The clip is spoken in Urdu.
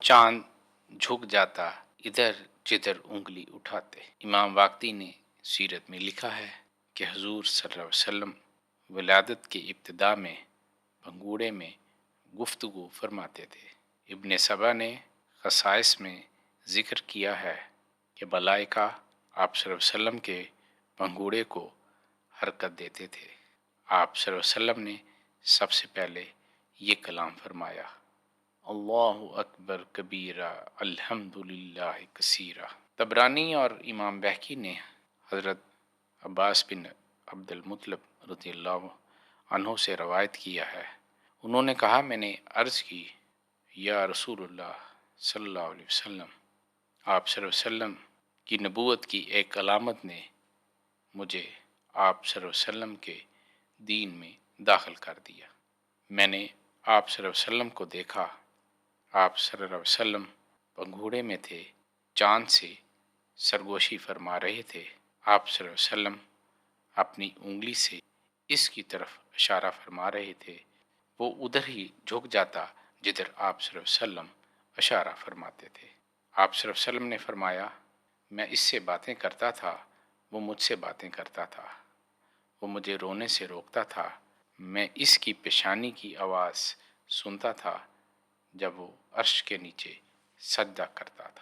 چاند جھک جاتا ادھر جدھر انگلی اٹھاتے۔ امام واقعی نے سیرت میں لکھا ہے کہ حضور صلی اللہ علیہ وسلم ولادت کے ابتدا میں بھنگوڑے میں گفتگو فرماتے تھے۔ ابن سبا نے خصائص میں ذکر کیا ہے کہ ملائکہ آپ صلی اللہ علیہ وسلم کے بھنگوڑے کو حرکت دیتے تھے۔ آپ صلی اللہ علیہ وسلم نے سب سے پہلے یہ کلام فرمایا، اللہ اکبر کبیرہ الحمدللہ کثیرہ۔ طبرانی اور امام بہقی نے حضرت عباس بن عبد المطلب رضی اللہ عنہ سے روایت کیا ہے، انہوں نے کہا میں نے عرض کی، یا رسول اللہ صلی اللہ علیہ وسلم، آپ صلی اللہ علیہ وسلم کی نبوت کی ایک علامت نے مجھے آپ صلی اللہ علیہ وسلم کے دین میں داخل کر دیا۔ میں نے آپ صلی اللہ علیہ وسلم کو دیکھا، آپ صلی اللہ علیہ وسلم پنگھوڑے میں تھے، چاند سے سرگوشی فرما رہے تھے۔ آپ صلی اللہ علیہ وسلم اپنی انگلی سے اس کی طرف اشارہ فرما رہے تھے، وہ ادھر ہی جھک جاتا جدھر آپ صلی اللہ علیہ وسلم اشارہ فرماتے تھے۔ آپ صلی اللہ علیہ وسلم نے فرمایا، میں اس سے باتیں کرتا تھا، وہ مجھ سے باتیں کرتا تھا، وہ مجھے رونے سے روکتا تھا، میں اس کی پیشانی کی آواز سنتا تھا جب وہ عرش کے نیچے سجدہ کرتا تھا۔